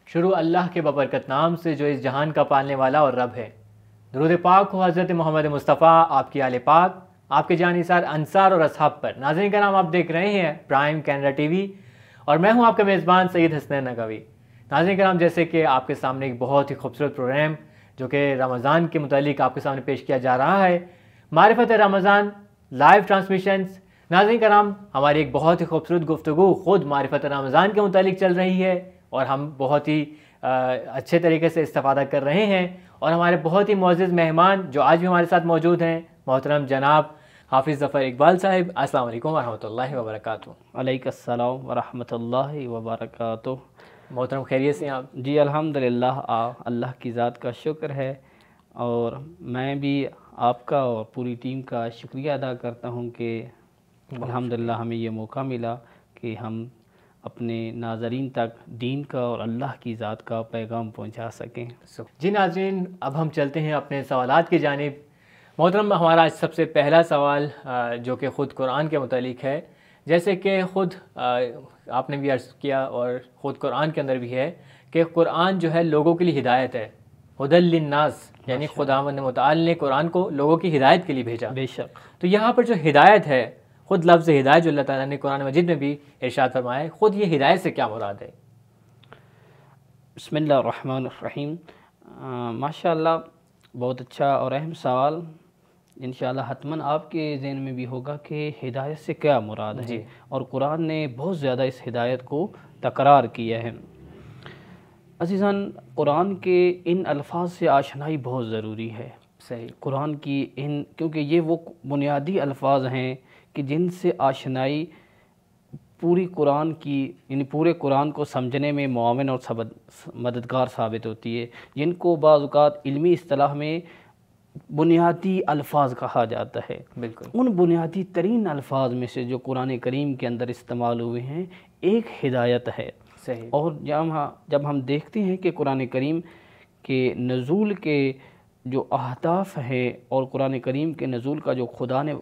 شروع اللہ کے ببرکت نام سے جو اس جہان کا پالنے والا اور رب ہے۔ درود پاک ہو حضرت محمد مصطفیٰ، آپ کی آل پاک، آپ کے جانثار انصار اور اصحاب پر۔ ناظرین کرام، آپ دیکھ رہے ہیں پرائم کینیڈا ٹی وی اور میں ہوں آپ کا میزبان سید حسنین نقوی۔ ناظرین کرام، جیسے کہ آپ کے سامنے ایک بہت ہی خوبصورت پروگرام جو کہ رمضان کے متعلق آپ کے سامنے پیش کیا جا رہا ہے، معرفت رمضان لائیو ٹرانسمیشنز۔ ناظرین کرام، ہماری ایک بہت ہی خوبصورت گفتگو خود معرفت رمضان کے متعلق چل رہی ہے اور ہم بہت ہی اچھے طریقے سے استفادہ کر رہے ہیں، اور ہمارے بہت ہی معزز مہمان جو آج بھی ہمارے ساتھ موجود ہیں، محترم جناب حافظ ظفر اقبال صاحب۔ السلام علیکم ورحمۃ اللہ وبرکاتہ۔ علیکم السلام ورحمۃ اللہ وبرکاتہ۔ محترم خیریت سے ہیں آپ؟ جی الحمدللہ، اللہ کی ذات کا شکر ہے، اور میں بھی آپ کا اور پوری ٹیم کا شکریہ ادا کرتا ہوں کہ الحمدللہ ہمیں یہ موقع ملا کہ ہم اپنے ناظرین تک دین کا اور اللہ کی ذات کا پیغام پہنچا سکیں۔ جی ناظرین، اب ہم چلتے ہیں اپنے سوالات کی جانب۔ محترم، ہمارا آج سب سے پہلا سوال جو کہ خود قرآن کے متعلق ہے، جیسے کہ خود آپ نے بھی عرض کیا اور خود قرآن کے اندر بھی ہے کہ قرآن جو ہے لوگوں کے لیے ہدایت ہے، ہدی للناس، یعنی خداوند متعال نے قرآن کو لوگوں کی ہدایت کے لیے بھیجا۔ بے شک۔ تو یہاں پر جو ہدایت ہے، خود لفظ ہدایت جو اللہ تعالیٰ نے قرآن مجید میں بھی ارشاد فرمایا ہے، خود یہ ہدایت سے کیا مراد ہے؟ بسم اللہ الرحمن الرحیم۔ ماشاءاللہ، بہت اچھا اور اہم سوال۔ انشاءاللہ حتماً آپ کے ذہن میں بھی ہوگا کہ ہدایت سے کیا مراد ہے، اور قرآن نے بہت زیادہ اس ہدایت کو تکرار کیا ہے۔ عزیزان، قرآن کے ان الفاظ سے آشنائی بہت ضروری ہے۔ صحیح۔ قرآن کی کیونکہ یہ وہ بنیادی الفاظ ہیں کہ جن سے آشنائی پوری قرآن کی، یعنی پورے قرآن کو سمجھنے میں معاون اور مددگار ثابت ہوتی ہے، جن کو بعض اوقات علمی اصطلاح میں بنیادی الفاظ کہا جاتا ہے۔ بالکل۔ ان بنیادی ترین الفاظ میں سے جو قرآن کریم کے اندر استعمال ہوئے ہیں، ایک ہدایت ہے۔ صحیح۔ اور جب ہم دیکھتے ہیں کہ قرآن کریم کے نزول کے جو اہداف ہے اور قرآن کریم کے نزول کا جو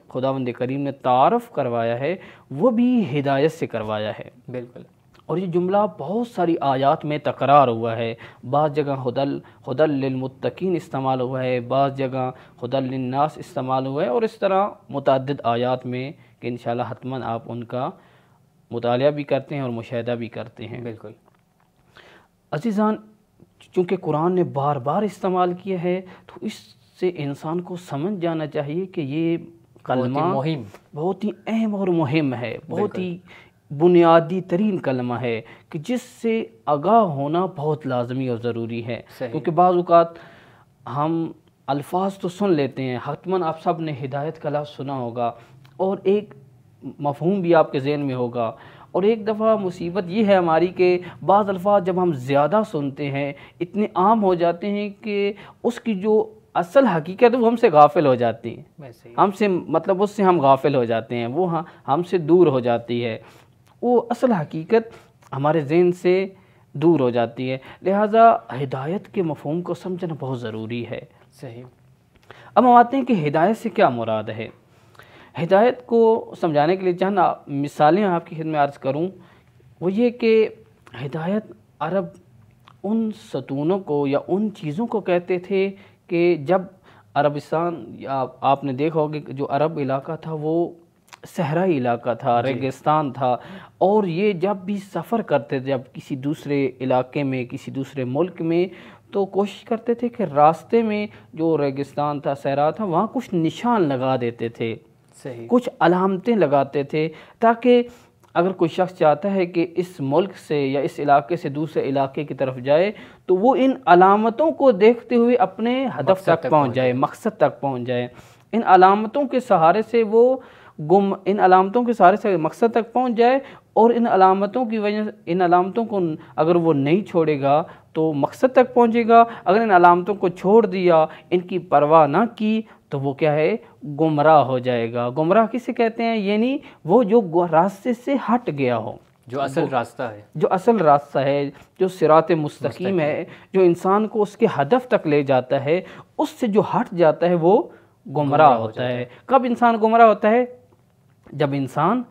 خداوند کریم نے تعارف کروایا ہے، وہ بھی ہدایت سے کروایا ہے۔ بالکل۔ اور یہ جملہ بہت ساری آیات میں تکرار ہوا ہے۔ بعض جگہ ہدی للمتقین استعمال ہوا ہے، بعض جگہ ہدی للناس استعمال ہوا ہے، اور اس طرح متعدد آیات میں کہ انشاءاللہ حتماً آپ ان کا مطالعہ بھی کرتے ہیں اور مشاہدہ بھی کرتے ہیں۔ بالکل۔ عزیزان، چونکہ قرآن نے بار بار استعمال کیا ہے، تو اس سے انسان کو سمجھ جانا چاہیے کہ یہ کلمہ بہت ہی اہم اور مہم ہے، بہت ہی بنیادی ترین کلمہ ہے کہ جس سے آگاہ ہونا بہت لازمی اور ضروری ہے۔ کیونکہ بعض اوقات ہم الفاظ تو سن لیتے ہیں، حتماً آپ سب نے ہدایت کا لفظ سنا ہوگا اور ایک مفہوم بھی آپ کے ذہن میں ہوگا، اور ایک دفعہ مصیبت یہ ہے ہماری کہ بعض الفاظ جب ہم زیادہ سنتے ہیں، اتنے عام ہو جاتے ہیں کہ اس کی جو اصل حقیقت وہ ہم سے غافل ہو جاتی ہے، ہم سے مطلب اس سے ہم غافل ہو جاتے ہیں، وہ ہم سے دور ہو جاتی ہے، وہ اصل حقیقت ہمارے ذہن سے دور ہو جاتی ہے۔ لہٰذا ہدایت کے مفہوم کو سمجھنا بہت ضروری ہے۔ صحیح۔ اب ہم آتے ہیں کہ ہدایت سے کیا مراد ہے۔ ہدایت کو سمجھانے کے لیے چند مثالیں آپ کی خدمت میں عرض کروں، وہ یہ کہ ہدایت عرب ان ستونوں کو یا ان چیزوں کو کہتے تھے کہ جب عربستان، یا آپ نے دیکھا ہوگا کہ جو عرب علاقہ تھا وہ صحرائی علاقہ تھا، ریگستان تھا، اور یہ جب بھی سفر کرتے تھے، جب کسی دوسرے علاقے میں، کسی دوسرے ملک میں، تو کوشش کرتے تھے کہ راستے میں جو ریگستان تھا، صحرا تھا، وہاں کچھ نشان لگا دیتے تھے، کچھ علامتیں لگاتے تھے، تاکہ اگر کوئی شخص چاہتا ہے کہ اس ملک سے یا اس علاقے سے دوسرے علاقے کی طرف جائے، تو وہ ان علامتوں کو دیکھتے ہوئے اپنے ہدف تک پہنچ جائے، مقصد تک پہنچ جائے۔ ان علامتوں کے سہارے سے مقصد تک پہنچ جائے، اور ان علامتوں کی وجہ سے، ان علامتوں کو اگر وہ نہیں چھوڑے گا تو مقصد تک پہنچے گا، اگر ان علامتوں کو چھوڑ دیا، ان کی پرواہ نہ کی، تو وہ کیا ہے، گمراہ ہو جائے گا۔ گمراہ کسے کہتے ہیں؟ یعنی وہ جو راستے سے ہٹ گیا ہو، جو اصل راستہ ہے، جو اصل راستہ ہے، جو صراط مستقیم ہے، جو انسان کو اس کے ہدف تک لے جاتا ہے، اس سے جو ہٹ جاتا ہے وہ گمراہ ہوتا ہے۔ کب انسان گمراہ ہوتا ہے؟ جب انسان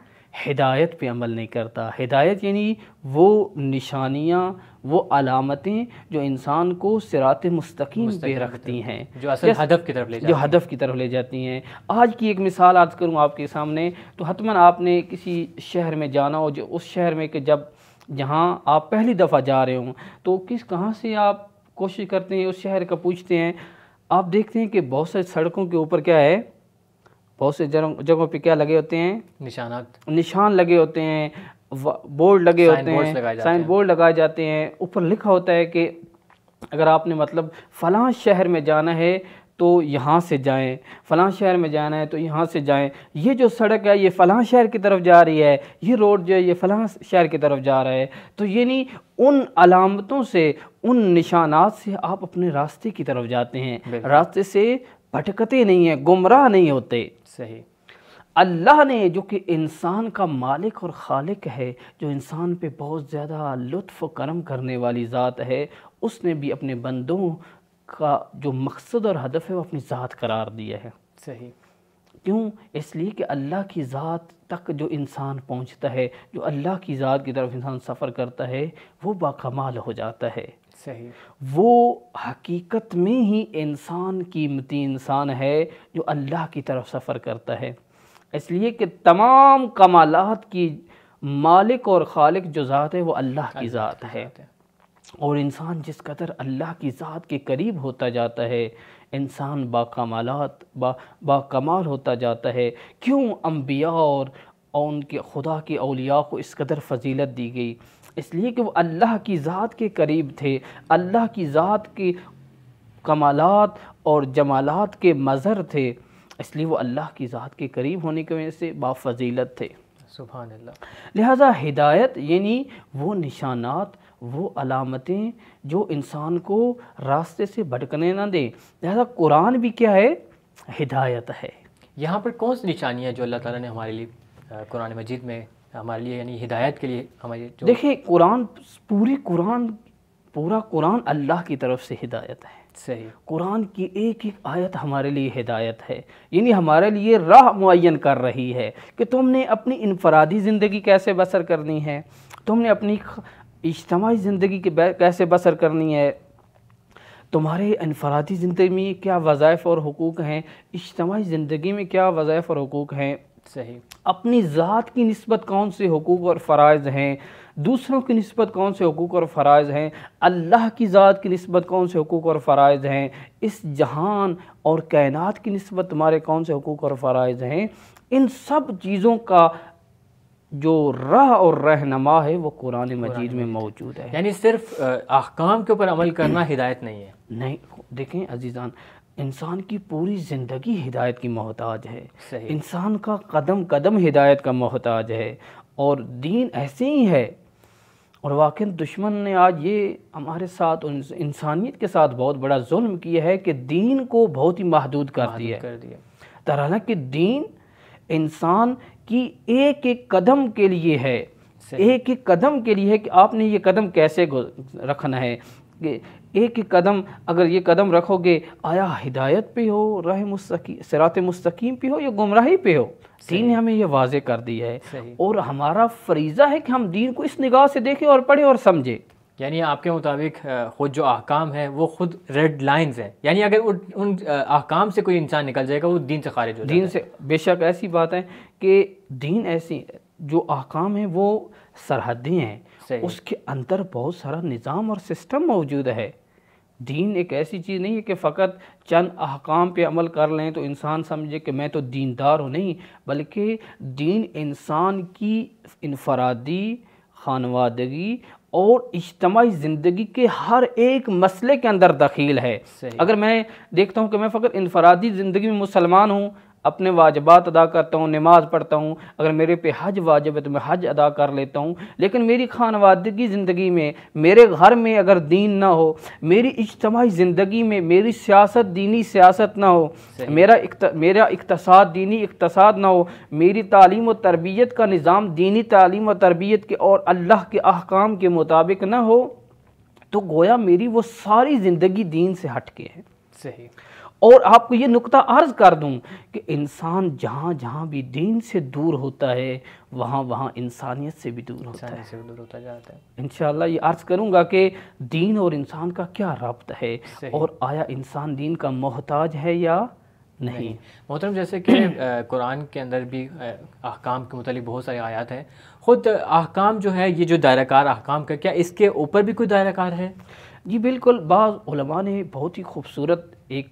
ہدایت پہ عمل نہیں کرتا۔ ہدایت یعنی وہ نشانیاں، وہ علامتیں جو انسان کو صراط مستقیم پہ رکھتی ہیں، جو اصل ہدف کی طرف لے جاتی ہیں، جو ہدف کی طرف لے جاتی ہیں۔ آج کی ایک مثال عرض کروں آپ کے سامنے، تو حتماً آپ نے کسی شہر میں جانا ہو، جو اس شہر میں کہ جہاں آپ پہلی دفعہ جا رہے ہوں، تو کہاں سے آپ کوشش کرتے ہیں اس شہر کا پوچھتے ہیں، آپ دیکھتے ہیں کہ بہت سے سڑکوں کے اوپر کیا ہے، بہت سے جگہوں پہ کیا لگے ہوتے ہیں، نشان لگے ہوتے ہیں، بورڈ لگے ہوتے ہیں، سائن بورڈ لگائے جاتے ہیں، اوپر لکھا ہوتا ہے کہ اگر آپ نے مطلب فلاں شہر میں جانا ہے تو یہاں سے جائیں، فلاں شہر میں جانا ہے تو یہاں سے جائیں، یہ جو سڑک ہے یہ فلاں شہر کی طرف جا رہی ہے، یہ روڈ جو ہے یہ فلاں شہر کی طرف جا رہا ہے۔ تو یعنی ان علامتوں سے، ان نشانات سے آپ اپنے راستے کی طرف جاتے ہیں، راستے سے بھٹکتے نہیں ہیں، گمراہ نہیں ہوتے۔ صحیح۔ اللہ نے جو کہ انسان کا مالک اور خالق ہے، جو انسان پہ بہت زیادہ لطف و کرم کرنے والی ذات ہے، اس نے بھی اپنے بندوں کا جو مقصد اور ہدف ہے وہ اپنی ذات قرار دیا ہے۔ صحیح۔ کیوں؟ اس لیے کہ اللہ کی ذات تک جو انسان پہنچتا ہے، جو اللہ کی ذات کی طرف انسان سفر کرتا ہے، وہ باکمال ہو جاتا ہے۔ صحیح۔ وہ حقیقت میں ہی انسان قیمتی انسان ہے جو اللہ کی طرف سفر کرتا ہے۔ اس لیے کہ تمام کمالات کی مالک اور خالق جو ذات ہے وہ اللہ کی ذات ہے، اور انسان جس قدر اللہ کی ذات کے قریب ہوتا جاتا ہے، انسان باکمالات باکمال ہوتا جاتا ہے۔ کیوں انبیاء اور ان کے خدا کے اولیاء کو اس قدر فضیلت دی گئی؟ اس لیے کہ وہ اللہ کی ذات کے قریب تھے، اللہ کی ذات کے کمالات اور جمالات کے مظہر تھے، اس لیے وہ اللہ کی ذات کے قریب ہونے کی وجہ سے بافضیلت تھے۔ سبحان اللہ۔ لہٰذا ہدایت یعنی وہ نشانات، وہ علامتیں جو انسان کو راستے سے بھٹکنے نہ دیں۔ لہٰذا قرآن بھی کیا ہے؟ ہدایت ہے۔ یہاں پر کون سی نشانیاں جو اللہ تعالیٰ نے ہمارے لیے قرآن مجید میں ہمارے لیے یعنی ہدایت کے لیے ہمارے دیکھیں پورا قرآن اللہ کی طرف سے ہدایت ہے۔ صحیح۔ قرآن کی ایک ایک آیت ہمارے لیے ہدایت ہے، یعنی ہمارے لیے راہ معین کر رہی ہے کہ تم نے اپنی انفرادی زندگی کیسے بسر کرنی ہے، تم نے اپنی اجتماعی زندگی کیسے بسر کرنی ہے، تمہارے انفرادی زندگی میں کیا وظائف اور حقوق ہیں، اجتماعی زندگی میں کیا وظائف اور حقوق ہیں، صحیح، اپنی ذات کی نسبت کون سے حقوق اور فرائض ہیں، دوسروں کی نسبت کون سے حقوق اور فرائض ہیں، اللہ کی ذات کی نسبت کون سے حقوق اور فرائض ہیں، اس جہان اور کائنات کی نسبت تمہارے کون سے حقوق اور فرائض ہیں، ان سب چیزوں کا جو راہ اور رہنما ہے وہ قرآن مجید میں موجود ہے۔ یعنی صرف احکام کے اوپر عمل کرنا ہدایت نہیں ہے۔ نہیں، دیکھیں عزیزان، انسان کی پوری زندگی ہدایت کی محتاج ہے، صحیح، انسان کا قدم قدم ہدایت کا محتاج ہے، اور دین ایسے ہی ہے۔ اور واقعی دشمن نے آج یہ ہمارے ساتھ انسانیت کے ساتھ بہت بڑا ظلم کیا ہے کہ دین کو بہت ہی محدود کر دیا ہے، حالانکہ دین انسان کی ایک ایک قدم کے لیے ہے، ایک ایک قدم کے لیے ہے کہ آپ نے یہ قدم کیسے رکھنا ہے، کہ ایک ایک قدم اگر یہ قدم رکھو گے آیا ہدایت پہ ہو، راہ مستقیم صراط مستقیم پہ ہو یا گمراہی پہ ہو، دین نے ہمیں یہ واضح کر دیا ہے، اور ہمارا فریضہ ہے کہ ہم دین کو اس نگاہ سے دیکھیں اور پڑھیں اور سمجھیں۔ یعنی آپ کے مطابق خود جو احکام ہیں وہ خود ریڈ لائنز ہیں، یعنی اگر ان احکام سے کوئی انسان نکل جائے گا وہ دین سے خارج ہو جائے گا۔ دین سے بے شک ایسی بات ہے کہ دین ایسی جو احکام ہیں وہ سرحدیں ہیں، اس کے اندر بہت سارا نظام اور سسٹم موجود ہے۔ دین ایک ایسی چیز نہیں ہے کہ فقط چند احکام پہ عمل کر لیں تو انسان سمجھے کہ میں تو دیندار ہوں، نہیں، بلکہ دین انسان کی انفرادی، خانوادگی اور اجتماعی زندگی کے ہر ایک مسئلے کے اندر دخیل ہے۔ اگر میں دیکھتا ہوں کہ میں فقط انفرادی زندگی میں مسلمان ہوں، اپنے واجبات ادا کرتا ہوں، نماز پڑھتا ہوں، اگر میرے پہ حج واجب ہے تو میں حج ادا کر لیتا ہوں، لیکن میری خانوادگی زندگی میں، میرے گھر میں اگر دین نہ ہو، میری اجتماعی زندگی میں میری سیاست دینی سیاست نہ ہو، میرا اقتصاد دینی اقتصاد نہ ہو، میری تعلیم و تربیت کا نظام دینی تعلیم و تربیت کے اور اللہ کے احکام کے مطابق نہ ہو، تو گویا میری وہ ساری زندگی دین سے ہٹ کے ہے۔ صحیح۔ اور آپ کو یہ نقطہ عرض کر دوں کہ انسان جہاں جہاں بھی دین سے دور ہوتا ہے وہاں وہاں انسانیت سے بھی دور ہوتا ہے، سے دور ہوتا جاتا ہے۔ انشاءاللہ یہ عرض کروں گا کہ دین اور انسان کا کیا ربط ہے، اور آیا انسان دین کا محتاج ہے یا نہیں۔ محترم جیسے کہ قرآن کے اندر بھی احکام کے متعلق بہت ساری آیات ہیں، خود احکام جو ہے یہ جو دائرہ کار احکام کا، کیا اس کے اوپر بھی کوئی دائرہ کار ہے؟ جی بالکل، بعض علماء نے بہت ہی خوبصورت ایک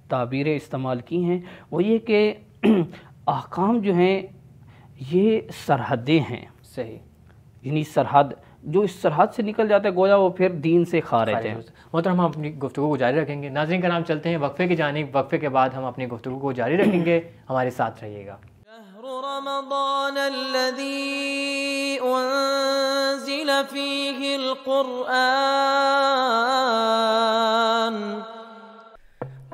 تعبیریں استعمال کی ہیں، وہ یہ کہ احکام جو ہیں یہ سرحدیں ہیں، صحیح، یعنی سرحد جو اس سرحد سے نکل جاتا ہے گویا وہ پھر دین سے خارج ہے۔ محترم ہم اپنی گفتگو کو جاری رکھیں گے، ناظرین کرام چلتے ہیں وقفے کی جانب، وقفے کے بعد ہم اپنی گفتگو کو جاری رکھیں گے، ہمارے ساتھ رہیے گا۔ شهر رمضان الذي أنزل فيه القرآن۔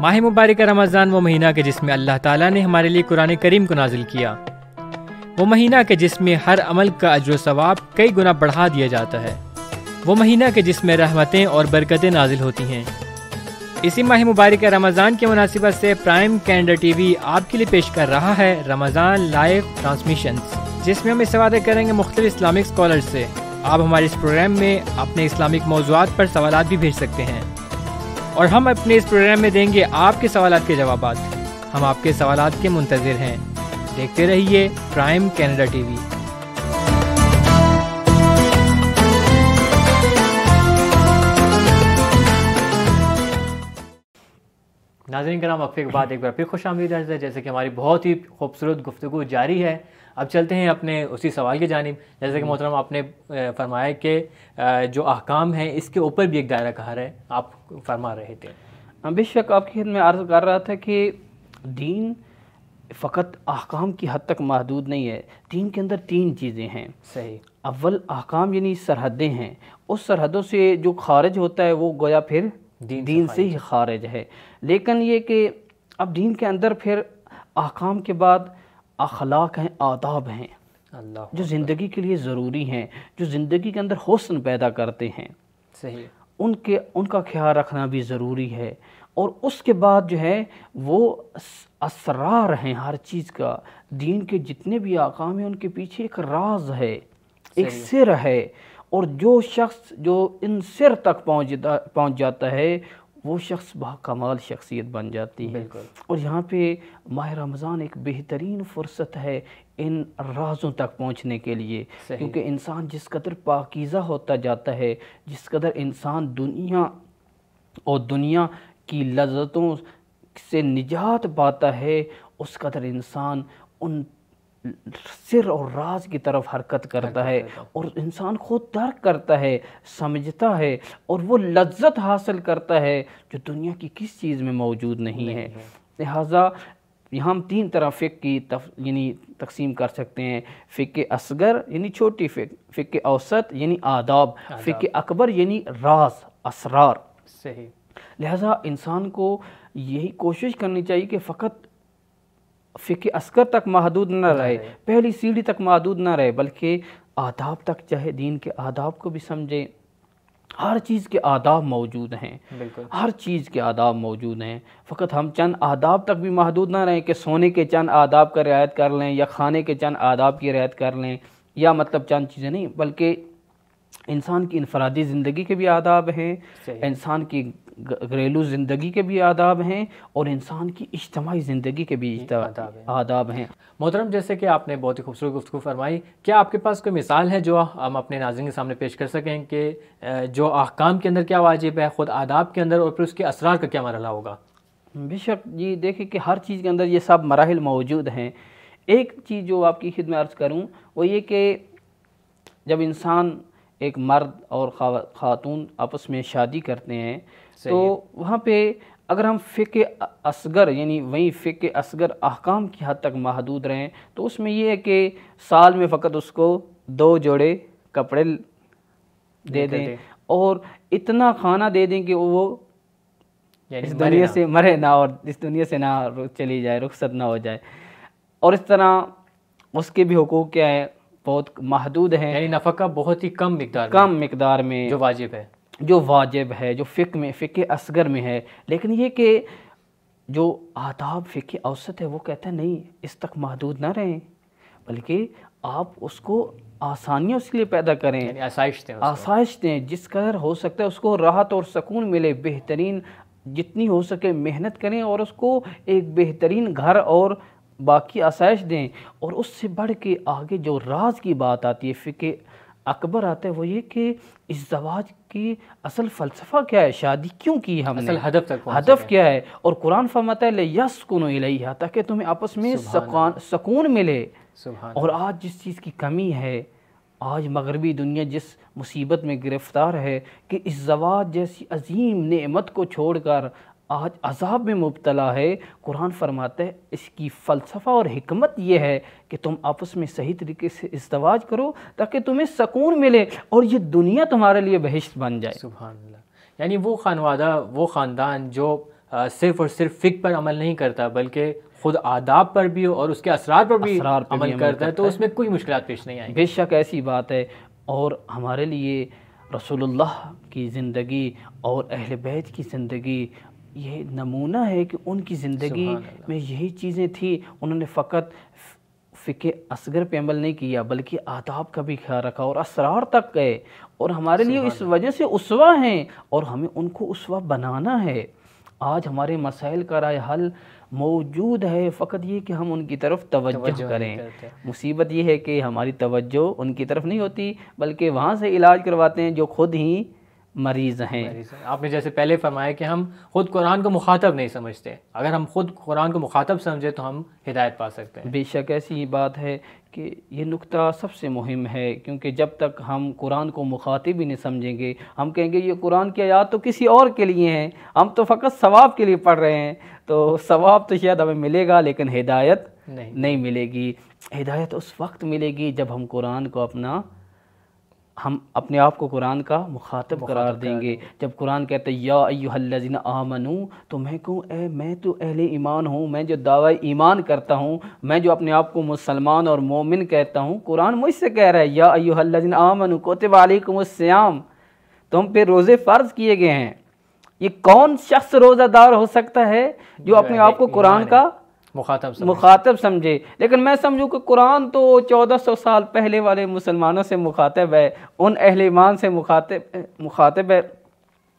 ماہ مبارک رمضان وہ مہینہ کہ جس میں اللہ تعالیٰ نے ہمارے لیے قرآن کریم کو نازل کیا، وہ مہینہ کہ جس میں ہر عمل کا اجر و ثواب کئی گنا بڑھا دیا جاتا ہے، وہ مہینہ کہ جس میں رحمتیں اور برکتیں نازل ہوتی ہیں۔ اسی ماہ مبارک رمضان کی مناسبت سے پرائم کینیڈا ٹی وی آپ کے لیے پیش کر رہا ہے رمضان لائیو ٹرانسمیشنز، جس میں ہم استفادہ کریں گے مختلف اسلامک اسکالر سے۔ آپ ہمارے اس پروگرام میں اپنے اسلامک موضوعات پر سوالات بھی بھیج سکتے ہیں، اور ہم اپنے اس پروگرام میں دیں گے آپ کے سوالات کے جوابات۔ ہم آپ کے سوالات کے منتظر ہیں، دیکھتے رہیے پرائم کینیڈا ٹی وی۔ ناظرین کرام وقفے کے بعد ایک بار پھر خوش آمدید ہے، جیسے کہ ہماری بہت ہی خوبصورت گفتگو جاری ہے۔ اب چلتے ہیں اپنے اسی سوال کی جانب، جیسے کہ محترم آپ نے فرمایا کہ جو احکام ہیں اس کے اوپر بھی ایک دائرہ کار ہے، آپ فرما رہے تھے۔ بے شک آپ کی خدمت میں عرض کر رہا تھا کہ دین فقط احکام کی حد تک محدود نہیں ہے، دین کے اندر تین چیزیں ہیں۔ صحیح، اول احکام یعنی سرحدیں ہیں، اس سرحدوں سے جو خارج ہوتا ہے وہ گویا پھر دین سے ہی خارج ہے۔ لیکن یہ کہ اب دین کے اندر پھر احکام کے بعد اخلاق ہیں، آداب ہیں، اللہ جو زندگی کے لیے ضروری ہیں، جو زندگی کے اندر حسن پیدا کرتے ہیں، صحیح، ان کا خیال رکھنا بھی ضروری ہے۔ اور اس کے بعد جو ہے وہ اسرار ہیں ہر چیز کا، دین کے جتنے بھی احکام ہیں ان کے پیچھے ایک راز ہے، ایک سر ہے، اور جو شخص جو ان سر تک پہنچ جاتا ہے وہ شخص باکمال شخصیت بن جاتی ہے۔ اور یہاں پہ ماہ رمضان ایک بہترین فرصت ہے ان رازوں تک پہنچنے کے لیے، کیونکہ انسان جس قدر پاکیزہ ہوتا جاتا ہے، جس قدر انسان دنیا کی لذتوں سے نجات پاتا ہے، اس قدر انسان ان سر اور راز کی طرف حرکت کرتا ہے، اور انسان خود درک کرتا ہے، سمجھتا ہے، اور وہ لذت حاصل کرتا ہے جو دنیا کی کس چیز میں موجود نہیں ہے۔ لہٰذا یہاں ہم تین طرح فقہ کی یعنی تقسیم کر سکتے ہیں، فقہ اصغر یعنی چھوٹی فقہ اوسط یعنی آداب، فقہ اکبر یعنی راز اسرار۔ صحیح، لہٰذا انسان کو یہی کوشش کرنی چاہیے کہ فقط فقہ اصغر تک محدود نہ رہے، پہلی سیڑھی تک محدود نہ رہے، بلکہ آداب تک چاہے دین کے آداب کو بھی سمجھے۔ ہر چیز کے آداب موجود ہیں، ہر چیز کے آداب موجود ہیں، فقط ہم چند آداب تک بھی محدود نہ رہیں کہ سونے کے چند آداب کا رعایت کر لیں یا کھانے کے چند آداب کی رعایت کر لیں، یا مطلب چند چیزیں نہیں، بلکہ انسان کی انفرادی زندگی کے بھی آداب ہیں، انسان کی گھریلو زندگی کے بھی آداب ہیں، اور انسان کی اجتماعی زندگی کے بھی آداب ہیں۔ محترم جیسے کہ آپ نے بہت ہی خوبصورت گفتگو فرمائی، کیا آپ کے پاس کوئی مثال ہے جو ہم اپنے ناظرین کے سامنے پیش کر سکیں کہ جو احکام کے اندر کیا واجب ہے، خود آداب کے اندر، اور پھر اس کے اسرار کا کیا مرحلہ ہوگا؟ بے شک جی، دیکھیں کہ ہر چیز کے اندر یہ سب مراحل موجود ہیں۔ ایک چیز جو آپ کی خدمت میں عرض کروں وہ یہ کہ جب انسان ایک مرد اور خاتون آپس میں شادی کرتے ہیں تو وہاں پہ اگر ہم فقہ اصغر یعنی وہیں فقہ اصغر احکام کی حد تک محدود رہیں تو اس میں یہ ہے کہ سال میں فقط اس کو 2 جوڑے کپڑے دے دیں اور اتنا کھانا دے دیں کہ وہ اس دنیا سے مرے نہ اور اس دنیا سے نہ چلی جائے، رخصت نہ ہو جائے، اور اس طرح اس کے بھی حقوق کیا ہے بہت محدود ہیں، یعنی نفقہ بہت ہی کم مقدار میں جو واجب ہے، جو فقہ میں فقہ اصغر میں ہے۔ لیکن یہ کہ جو آداب فقہ اوسط ہے وہ کہتا ہے نہیں اس تک محدود نہ رہیں، بلکہ آپ اس کو آسانیاں اس لیے پیدا کریں، یعنی آسائش دیں، جس قدر ہو سکتا ہے اس کو راحت اور سکون ملے، بہترین جتنی ہو سکے محنت کریں اور اس کو ایک بہترین گھر اور باقی آسائش دیں۔ اور اس سے بڑھ کے آگے جو راز کی بات آتی ہے، فقہ اکبر آتا ہے، وہ یہ کہ اس زواج کی اصل فلسفہ کیا ہے، شادی کیوں کی ہم نے، اصل ہدف تک ہدف کیا ہے۔ اور قرآن فرماتا ہے لِيَسْكُنُوا إِلَيْهَا، تاکہ تمہیں آپس میں سکون ملے۔ اور آج جس چیز کی کمی ہے، آج مغربی دنیا جس مصیبت میں گرفتار ہے کہ اس زواج جیسی عظیم نعمت کو چھوڑ کر آج عذاب میں مبتلا ہے، قرآن فرماتا ہے اس کی فلسفہ اور حکمت یہ ہے کہ تم آپس میں صحیح طریقے سے ازدواج کرو تاکہ تمہیں سکون ملے اور یہ دنیا تمہارے لیے بہشت بن جائے۔ سبحان اللہ۔ یعنی وہ خانوادہ، وہ خاندان جو صرف اور صرف فقہ پر عمل نہیں کرتا بلکہ خود آداب پر بھی اور اس کے اثرات پر بھی عمل کرتا ہے، تو اس میں کوئی مشکلات پیش نہیں آئیں۔ بے شک ایسی بات ہے۔ اور ہمارے لیے رسول اللہ کی زندگی اور اہل بیت کی زندگی یہ نمونہ ہے کہ ان کی زندگی میں یہی چیزیں تھیں، انہوں نے فقط فقہ اصغر پہ عمل نہیں کیا بلکہ آداب کا بھی خیال رکھا اور اسرار تک گئے، اور ہمارے لیے اس وجہ سے اسوہ ہیں اور ہمیں ان کو اسوہ بنانا ہے۔ آج ہمارے مسائل کا رائے حل موجود ہے، فقط یہ کہ ہم ان کی طرف توجہ کریں۔ مصیبت یہ ہے کہ ہماری توجہ ان کی طرف نہیں ہوتی بلکہ وہاں سے علاج کرواتے ہیں جو خود ہی مریض ہیں۔ آپ نے جیسے پہلے فرمایا کہ ہم خود قرآن کو مخاطب نہیں سمجھتے، اگر ہم خود قرآن کو مخاطب سمجھے تو ہم ہدایت پا سکتے ہیں۔ بے شک ایسی ہی بات ہے کہ یہ نقطہ سب سے مہم ہے، کیونکہ جب تک ہم قرآن کو مخاطب ہی نہیں سمجھیں گے، ہم کہیں گے یہ قرآن کی آیات تو کسی اور کے لیے ہیں، ہم تو فقط ثواب کے لیے پڑھ رہے ہیں، تو ثواب تو شاید ہمیں ملے گا لیکن ہدایت نہیں ملے گی۔ ہدایت اس وقت ملے گی جب ہم قرآن کو ہم اپنے آپ کو قرآن کا مخاطب قرار دیں گے۔ جب قرآن کہتا ہے یا ایھا الذین آمنوا، تو میں کہوں میں تو اہل ایمان ہوں، میں جو دعوی ایمان کرتا ہوں، میں جو اپنے آپ کو مسلمان اور مومن کہتا ہوں، قرآن مجھ سے کہہ رہا ہے یا ایھا الذین آمنوا کتب علیکم الصیام، تم پہ روزے فرض کیے گئے ہیں۔ یہ کون شخص روزہ دار ہو سکتا ہے جو اپنے آپ کو قرآن کا مخاطب سمجھے؟ لیکن میں سمجھوں کہ قرآن تو 1400 سال پہلے والے مسلمانوں سے مخاطب ہے، ان اہل ایمان سے مخاطب ہے،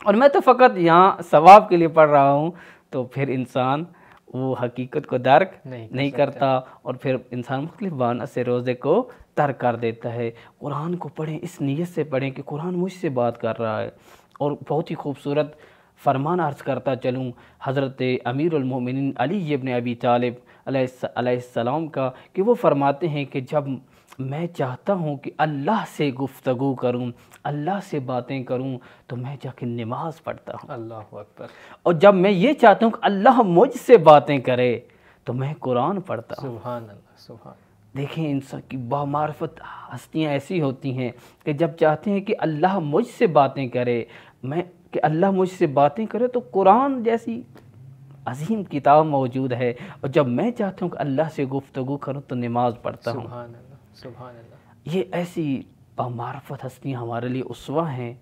اور میں تو فقط یہاں ثواب کے لیے پڑھ رہا ہوں، تو پھر انسان وہ حقیقت کو درک نہیں کرتا اور پھر انسان مختلف بہانوں سے روزے کو ترک کر دیتا ہے۔ قرآن کو پڑھیں، اس نیت سے پڑھیں کہ قرآن مجھ سے بات کر رہا ہے۔ اور بہت ہی خوبصورت فرمان عرض کرتا چلوں حضرت امیر المومنین علی ابن ابی طالب علیہ السلام کا، کہ وہ فرماتے ہیں کہ جب میں چاہتا ہوں کہ اللہ سے گفتگو کروں، اللہ سے باتیں کروں، تو میں جا کے نماز پڑھتا ہوں۔ اللہ اکبر۔ اور جب میں یہ چاہتا ہوں کہ اللہ مجھ سے باتیں کرے تو میں قرآن پڑھتا ہوں۔ سبحان اللہ، سبحان اللہ۔ دیکھیں انسان کی بامعرفت ہستیاں ایسی ہوتی ہیں کہ جب چاہتے ہیں کہ اللہ مجھ سے باتیں کرے، کہ اللہ مجھ سے باتیں کرے، تو قرآن جیسی عظیم کتاب موجود ہے، اور جب میں چاہتا ہوں کہ اللہ سے گفتگو کروں تو نماز پڑھتا ہوں۔ سبحان اللہ، سبحان اللہ۔ یہ ایسی بامعرفت ہستیاں ہمارے لیے اسوہ ہیں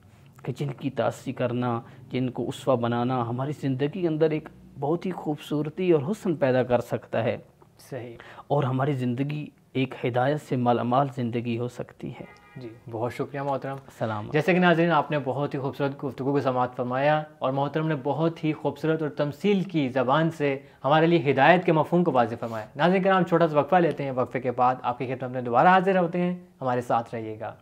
کہ جن کی تأسی کرنا، جن کو اسوہ بنانا ہماری زندگی کے اندر ایک بہت ہی خوبصورتی اور حسن پیدا کر سکتا ہے، صحیح، اور ہماری زندگی ایک ہدایت سے مالامال زندگی ہو سکتی ہے۔ جی بہت شکریہ محترم۔ سلام۔ جیسے کہ ناظرین آپ نے بہت ہی خوبصورت گفتگو کو سماعت فرمایا، اور محترم نے بہت ہی خوبصورت اور تمثیل کی زبان سے ہمارے لیے ہدایت کے مفہوم کو واضح فرمایا۔ ناظرین کرام چھوٹا سا وقفہ لیتے ہیں، وقفے کے بعد آپ کی خدمت میں دوبارہ حاضر ہوتے ہیں، ہمارے ساتھ رہیے گا۔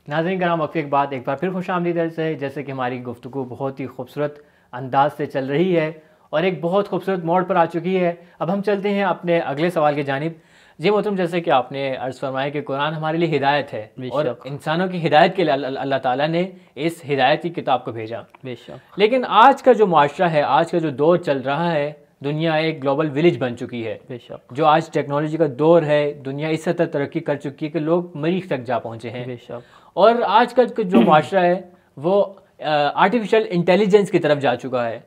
ناظرین کرام وقفے کے بعد ایک بار پھر خوش آمدید ہے۔ جیسے کہ ہماری گفتگو بہت ہی خوبصورت انداز سے چل رہی ہے اور ایک بہت خوبصورت موڑ پر آ چکی ہے، اب ہم چلتے ہیں اپنے اگلے سوال کی جانب۔ جی محترم، جیسے کہ آپ نے عرض فرمایا کہ قرآن ہمارے لیے ہدایت ہے اور انسانوں کی ہدایت کے لیے اللہ تعالیٰ نے اس ہدایت کی کتاب کو بھیجا. بے شک. لیکن آج کا جو معاشرہ ہے، آج کا جو دور چل رہا ہے، دنیا ایک گلوبل ولیج بن چکی ہے. بے شک. جو آج ٹیکنالوجی کا دور ہے، دنیا اس حد تک ترقی کر چکی ہے کہ لوگ مریخ تک جا پہنچے ہیں. بے شک. اور آج کا جو معاشرہ ہے وہ آرٹیفیشل انٹیلیجنس کی طرف جا چکا ہے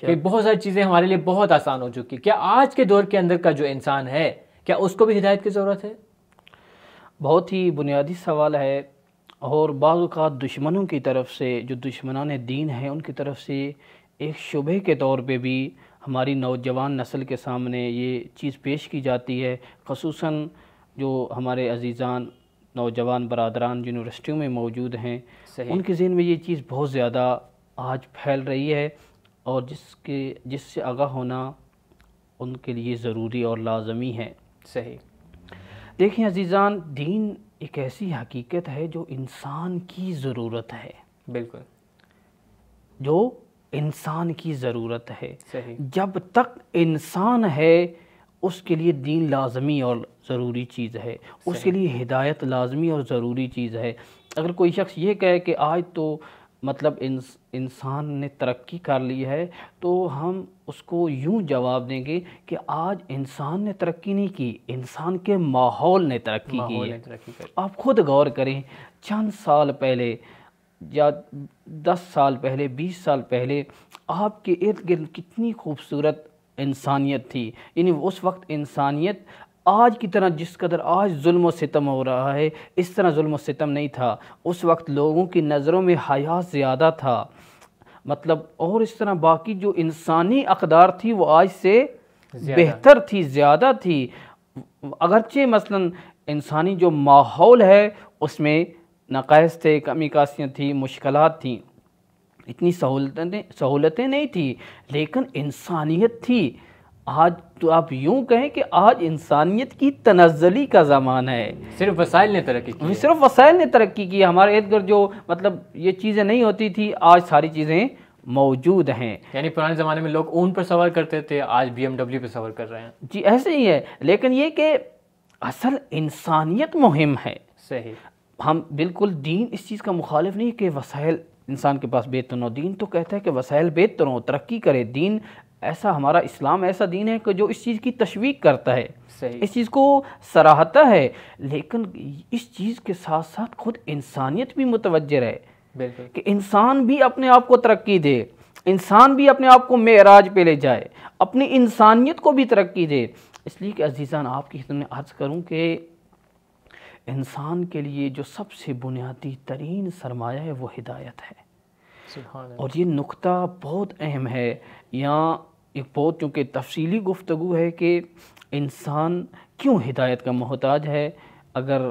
کہ بہت ساری چیزیں ہمارے لیے بہت آسان ہو چکی. کیا آج کے دور کے اندر کا جو انسان ہے، کیا اس کو بھی ہدایت کی ضرورت ہے؟ بہت ہی بنیادی سوال ہے، اور بعض اوقات دشمنوں کی طرف سے، جو دشمنان دین ہیں، ان کی طرف سے ایک شبہ کے طور پہ بھی ہماری نوجوان نسل کے سامنے یہ چیز پیش کی جاتی ہے، خصوصاً جو ہمارے عزیزان نوجوان برادران یونیورسٹیوں میں موجود ہیں. ان کے ذہن میں یہ چیز بہت زیادہ آج پھیل رہی ہے، اور جس سے آگاہ ہونا ان کے لیے ضروری اور لازمی ہے. صحیح. دیکھیں عزیزان، دین ایک ایسی حقیقت ہے جو انسان کی ضرورت ہے. بالکل. جو انسان کی ضرورت ہے. صحیح. جب تک انسان ہے اس کے لیے دین لازمی اور ضروری چیز ہے، اس کے لیے ہدایت لازمی اور ضروری چیز ہے. اگر کوئی شخص یہ کہے کہ آج تو مطلب انسان نے ترقی کر لی ہے، تو ہم اس کو یوں جواب دیں گے کہ آج انسان نے ترقی نہیں کی، انسان کے ماحول نے ترقی کی ہے. آپ خود غور کریں، چند سال پہلے یا 10 سال پہلے، 20 سال پہلے آپ کے ارد گرد کتنی خوبصورت انسانیت تھی. یعنی اس وقت انسانیت آج کی طرح جس قدر آج ظلم و ستم ہو رہا ہے، اس طرح ظلم و ستم نہیں تھا. اس وقت لوگوں کی نظروں میں حیا زیادہ تھا، مطلب، اور اس طرح باقی جو انسانی اقدار تھی وہ آج سے بہتر تھی، زیادہ تھی. اگرچہ مثلا انسانی جو ماحول ہے اس میں نقائص تھے، کمی کاسیاں تھیں، مشکلات تھیں، اتنی سہولتیں نہیں تھیں، لیکن انسانیت تھی. آج تو آپ یوں کہیں کہ آج انسانیت کی تنزلی کا زمانہ ہے. صرف وسائل نے ترقی کی. صرف وسائل نے ترقی کی. ہمارے ارد گرد جو مطلب یہ چیزیں نہیں ہوتی تھی، آج ساری چیزیں موجود ہیں. یعنی پرانے زمانے میں لوگ اون پر سفر کرتے تھے، آج BMW پہ سفر کر رہے ہیں. جی ایسے ہی ہے، لیکن یہ کہ اصل انسانیت مہم ہے. صحیح. ہم بالکل دین اس چیز کا مخالف نہیں کہ وسائل انسان کے پاس بہتر ہو. دین تو کہتا ہے کہ وسائل بہتر ہوں، ترقی کرے. دین ایسا، ہمارا اسلام ایسا دین ہے کہ جو اس چیز کی تشویق کرتا ہے. صحیح. اس چیز کو سراہتا ہے، لیکن اس چیز کے ساتھ ساتھ خود انسانیت بھی متوجہ رہے. بالکل. کہ انسان بھی اپنے آپ کو ترقی دے، انسان بھی اپنے آپ کو معراج پہ لے جائے، اپنی انسانیت کو بھی ترقی دے. اس لیے کہ عزیزان، آپ کی خدمت میں عرض کروں کہ انسان کے لیے جو سب سے بنیادی ترین سرمایہ ہے وہ ہدایت ہے. سبحان اللہ. اور یہ نقطہ بہت اہم ہے. یہاں ایک بہت چونکہ تفصیلی گفتگو ہے کہ انسان کیوں ہدایت کا محتاج ہے. اگر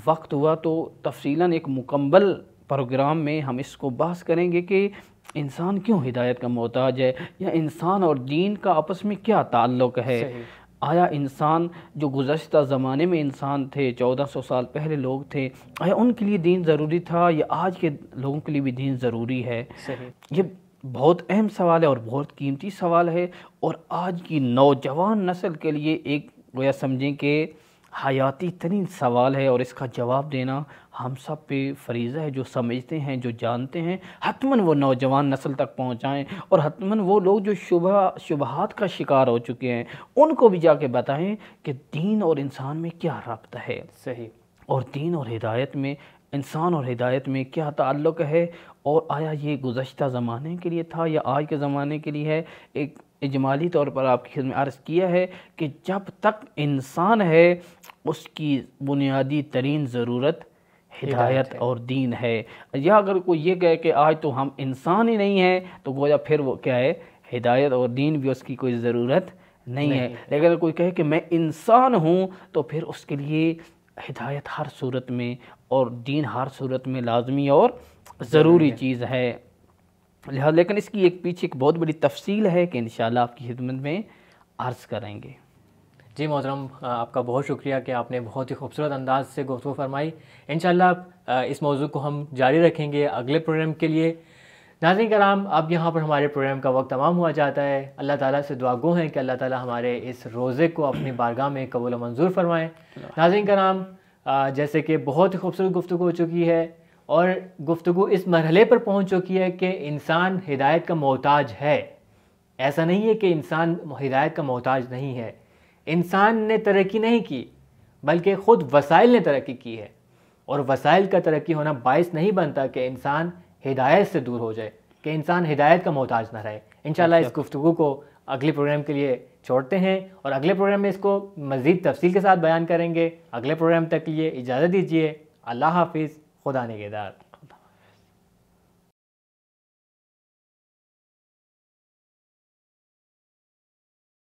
وقت ہوا تو تفصیلاً ایک مکمل پروگرام میں ہم اس کو بحث کریں گے کہ انسان کیوں ہدایت کا محتاج ہے، یا انسان اور دین کا آپس میں کیا تعلق ہے. صحیح. آیا انسان جو گزشتہ زمانے میں انسان تھے، 1400 سال پہلے لوگ تھے، آیا ان کے لیے دین ضروری تھا، یا آج کے لوگوں کے لیے بھی دین ضروری ہے؟ صحیح. یہ بہت اہم سوال ہے اور بہت قیمتی سوال ہے، اور آج کی نوجوان نسل کے لیے ایک گویا سمجھیں کہ حیاتی ترین سوال ہے، اور اس کا جواب دینا ہم سب پہ فریضہ ہے. جو سمجھتے ہیں، جو جانتے ہیں، حتماً وہ نوجوان نسل تک پہنچائیں، اور حتماً وہ لوگ جو شبہات کا شکار ہو چکے ہیں ان کو بھی جا کے بتائیں کہ دین اور انسان میں کیا رابطہ ہے. صحیح. اور دین اور ہدایت میں، انسان اور ہدایت میں کیا تعلق ہے، اور آیا یہ گزشتہ زمانے کے لیے تھا یا آج کے زمانے کے لیے ہے. ایک اجمالی طور پر آپ کی خدمت میں عرض کیا ہے کہ جب تک انسان ہے اس کی بنیادی ترین ضرورت ہدایت اور دین ہے. یا اگر کوئی یہ کہے کہ آج تو ہم انسان ہی نہیں ہیں، تو گویا پھر وہ کیا ہے، ہدایت اور دین بھی اس کی کوئی ضرورت نہیں ہے. لیکن اگر کوئی کہے کہ میں انسان ہوں، تو پھر اس کے لیے ہدایت ہر صورت میں اور دین ہر صورت میں لازمی اور ضروری چیز ہے. لہٰذا لیکن اس کی ایک پیچھے ایک بہت بڑی تفصیل ہے کہ انشاءاللہ آپ کی خدمت میں عرض کریں گے. جی محترم، آپ کا بہت شکریہ کہ آپ نے بہت ہی خوبصورت انداز سے گفتگو فرمائی. انشاءاللہ اس موضوع کو ہم جاری رکھیں گے اگلے پروگرام کے لیے. ناظرین کرام، اب یہاں پر ہمارے پروگرام کا وقت تمام ہوا جاتا ہے۔ اللہ تعالیٰ سے دعا گو ہیں کہ اللہ تعالیٰ ہمارے اس روزے کو اپنی بارگاہ میں قبول و منظور فرمائیں۔ ناظرین کرام، جیسے کہ بہت ہی خوبصورت گفتگو ہو چکی ہے اور گفتگو اس مرحلے پر پہنچ چکی ہے کہ انسان ہدایت کا محتاج ہے۔ ایسا نہیں ہے کہ انسان ہدایت کا محتاج نہیں ہے، انسان نے ترقی نہیں کی بلکہ خود وسائل نے ترقی کی ہے، اور وسائل کا ترقی ہونا باعث نہیں بنتا کہ انسان ہدایت سے دور ہو جائے، کہ انسان ہدایت کا محتاج نہ رہے۔ انشاءاللہ اس گفتگو کو اگلے پروگرام کے لیے چھوڑتے ہیں اور اگلے پروگرام میں اس کو مزید تفصیل کے ساتھ بیان کریں گے۔ اگلے پروگرام تک کے لیے اجازت دیجیے۔ اللہ حافظ، خدا نگہدار۔